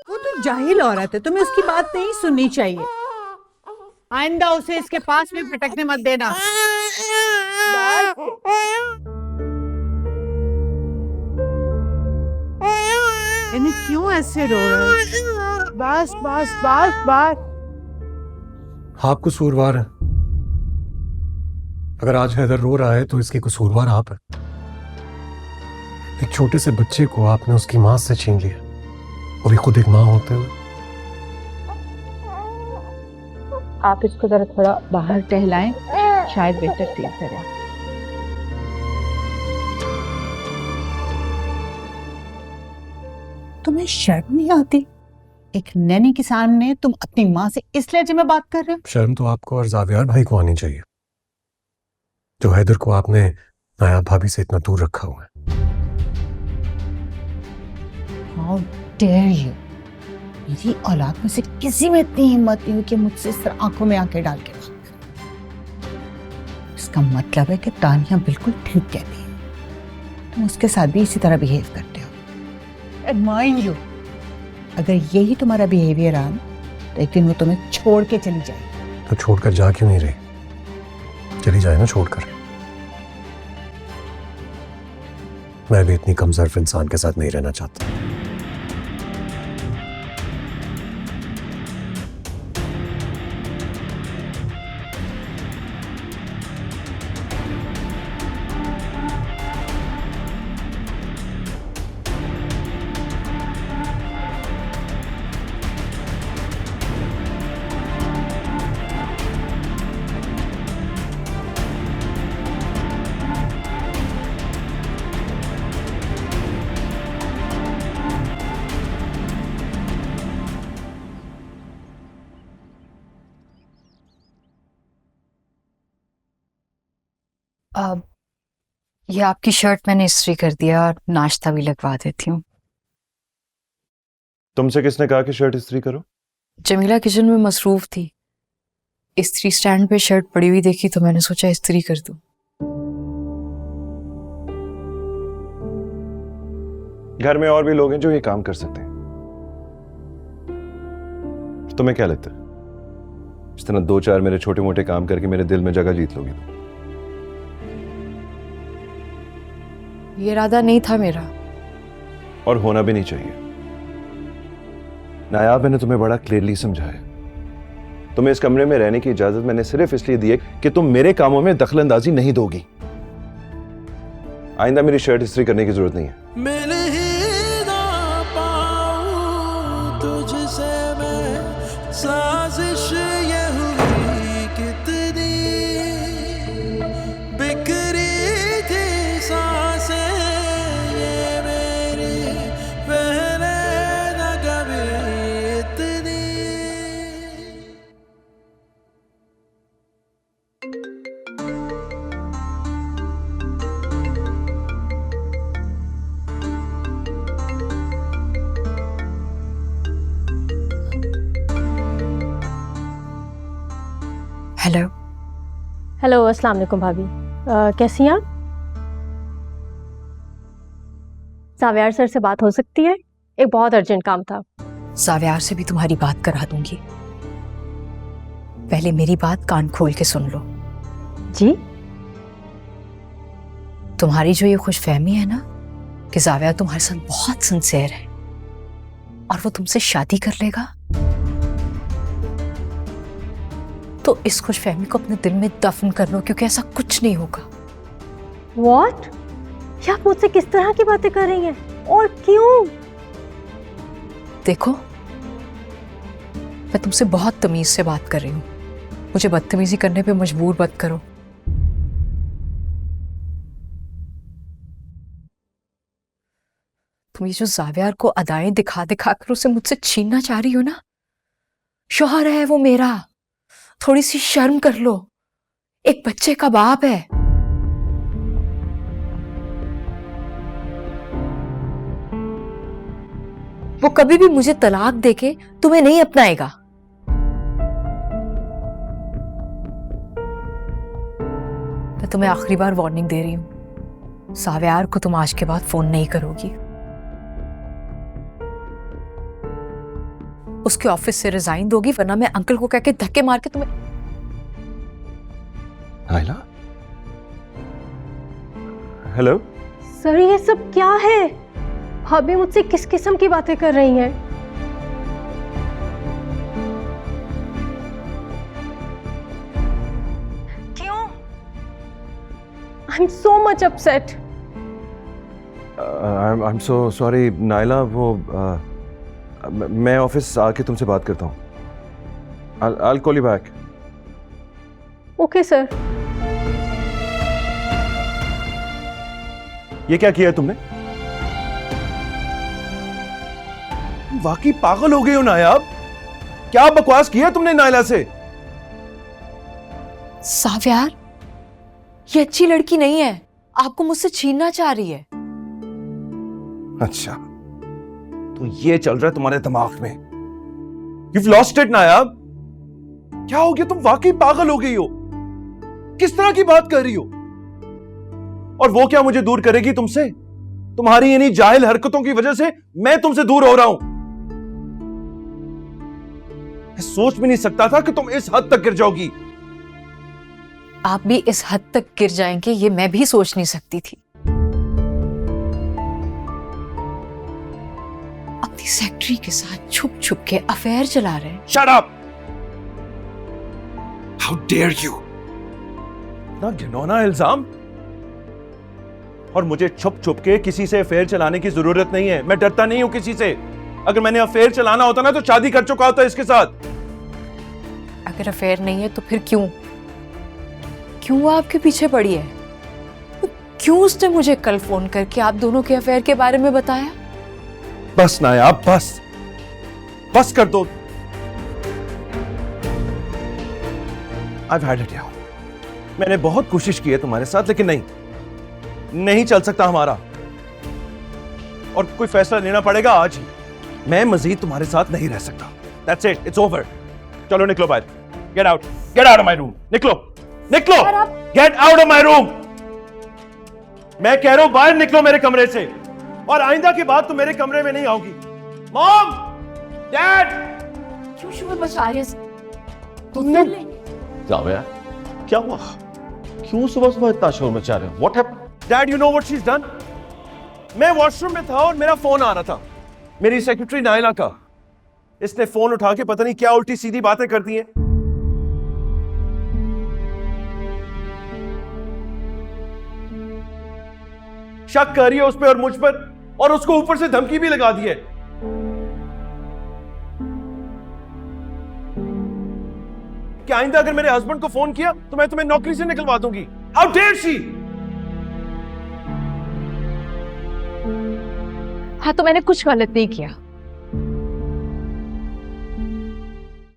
वो तो जाहिल औरत है, तुम्हें उसकी बात नहीं सुननी चाहिए। आइंदा उसे इसके पास भी भटकने मत देना। इन्हें क्यों ऐसे रो रहे हो? बस बस बस बस। आप कसूरवार हैं। अगर आज हैदर रो रहा है तो इसकी कसूरवार आप है। एक छोटे से बच्चे को आपने उसकी मां से छीन लिया, वो भी खुद एक मां होते हुए। आप इसको जरा थोड़ा बाहर टहलाएं, शायद बेहतर फील करें। तुम्हें शर्म नहीं आती? एक नैनी के सामने तुम अपनी माँ से इस लहजे में बात कर रहे हो? शर्म तो आपको और जावियार भाई को आनी चाहिए, जो हैदर को आपने नायाब भाभी से इतना दूर रखा हुआ है। How dare you? मेरी औलाद में से किसी में इतनी हिम्मत नहीं हुई कि मुझसे इस तरह आंखों में आंखें डाल के बात करे। इसका मतलब है कि तानिया बिल्कुल ठीक कहती है, तुम उसके साथ भी इसी तरह बिहेव करते हो। And mind you, अगर यही तुम्हारा बिहेवियर रहा तो एक दिन वो तुम्हें छोड़ के चली जाएगी। तो छोड़कर जा क्यों नहीं रही? चली जाए ना छोड़कर। मैं भी इतनी कमजोर इंसान के साथ नहीं रहना चाहता। अब ये आपकी शर्ट मैंने इस्त्री कर दिया और नाश्ता भी लगवा देती हूँ। तुमसे किसने कहा कि शर्ट इस्त्री करो? जमीला किचन में मसरूफ थी, इस्त्री स्टैंड पे शर्ट पड़ी हुई देखी तो मैंने सोचा इस्त्री कर दूं। घर में और भी लोग हैं जो ये काम कर सकते हैं। तुम्हें क्या लगता है इस तरह दो चार मेरे छोटे मोटे काम करके मेरे दिल में जगह जीत लोगी तुम? ये इरादा नहीं था मेरा, और होना भी नहीं चाहिए। नायाब, मैंने तुम्हें बड़ा क्लियरली समझाया। तुम्हें इस कमरे में रहने की इजाजत मैंने सिर्फ इसलिए दी है कि तुम मेरे कामों में दखलंदाजी नहीं दोगी। आइंदा मेरी शर्ट इस्त्री करने की जरूरत नहीं है। मिल ही ना पाऊं तुझसे मैं, साजिश ये हुई कितनी, बिखरी थी सांसें ये मेरी, पहले न कभी इतनी। हेलो। हेलो, अस्सलाम वालेकुम भाभी। कैसी हैं आप? सावियार सर से बात हो सकती है? एक बहुत अर्जेंट काम था। सावियार से भी तुम्हारी बात करा दूंगी, पहले मेरी बात कान खोल के सुन लो। जी? तुम्हारी जो ये खुशफहमी है ना कि जाविया तुम्हारे साथ बहुत सिंसियर है और वो तुमसे शादी कर लेगा, तो इस खुशफहमी को अपने दिल में दफन कर लो, क्योंकि ऐसा कुछ नहीं होगा। व्हाट? ये आप मुझसे किस तरह की बातें कर रही हैं और क्यों? देखो, मैं तुमसे बहुत तमीज से बात कर रही हूँ, मुझे बदतमीजी करने पे मजबूर मत करो। तुम ये जो जावियार को अदाएं दिखा दिखा कर उसे मुझसे छीनना चाह रही हो ना, शौहर है वो मेरा, थोड़ी सी शर्म कर लो, एक बच्चे का बाप है। वो कभी भी मुझे तलाक देके तुम्हें नहीं अपनाएगा। मैं तुम्हें आखिरी बार वार्निंग दे रही हूं, सावियार को तुम आज के बाद फोन नहीं करोगी। उसके ऑफिस से रिजाइन दोगी, वरना मैं अंकल को कह के धक्के मार के तुम्हें। Naila, hello. सर ये सब क्या है? भाभी मुझसे किस किस्म की बातें कर रही हैं? क्यों? I am so much upset. I am so sorry Naila, वो मैं ऑफिस आके तुमसे बात करता हूँ। I'll call you back. Okay sir. ये क्या किया है तुमने? वाकई पागल हो गई हो नायाब। क्या बकवास किया तुमने नाइला से? साव्यार, ये अच्छी लड़की नहीं है, आपको मुझसे छीनना चाह रही है। अच्छा, तो ये चल रहा है तुम्हारे दिमाग में। You've lost it नायाब। क्या हो गया? तुम वाकई पागल हो गई हो। किस तरह की बात कर रही हो? और वो क्या मुझे दूर करेगी तुमसे? तुम्हारी इन्हीं जाहिल हरकतों की वजह से मैं तुमसे दूर हो रहा हूं। मैं सोच भी नहीं सकता था कि तुम इस हद तक गिर जाओगी। आप भी इस हद तक गिर जाएंगे ये मैं भी सोच नहीं सकती थी। अपनी सेक्रेटरी के साथ छुप छुप के अफेयर चला रहे हैं। Shut up! How dare you! ना घिनौना इल्जाम। और मुझे छुप छुप के किसी से अफेयर चलाने की जरूरत नहीं है। मैं डरता नहीं हूं किसी से। अगर मैंने अफेयर चलाना होता ना तो शादी कर चुका होता इसके साथ। अगर अफेयर नहीं है तो फिर क्यों वो आपके पीछे पड़ी है? क्यों उसने मुझे कल फोन करके आप दोनों के अफेयर के बारे में बताया? बस नायाब, बस कर दो। I've had it now. मैंने बहुत कोशिश की है तुम्हारे साथ, लेकिन नहीं चल सकता हमारा। और कोई फैसला लेना पड़ेगा आज ही। मैं मजीद तुम्हारे साथ नहीं रह सकता। That's it. It's over. चलो निकलो बाहर। Get out. Get out of my room. निकलो। Get out of my room. मैं कह रहा हूं बाहर निकलो मेरे कमरे से। और आइंदा के बाद तुम मेरे कमरे में नहीं आओगी। मॉम, डैड, क्यों शुभ बचा रहे तुमने जावेद, क्या हुआ? क्यों सुबह सुबह इतना शोर मचा रहे हो? What happened? Dad, you know what she is done? मैं वॉशरूम में था और मेरा फोन आ रहा था, मेरी सेक्रेटरी नाइला का। इसने फोन उठा के पता नहीं क्या उल्टी सीधी बातें कर दी हैं। शक कर रही है उस पर और मुझ पर, और उसको ऊपर से धमकी भी लगा दी है। क्या आइंदा अगर मेरे हस्बैंड को फोन किया तो मैं तुम्हें नौकरी से निकलवा दूंगी। How dare she! हाँ, तो मैंने कुछ गलत नहीं किया।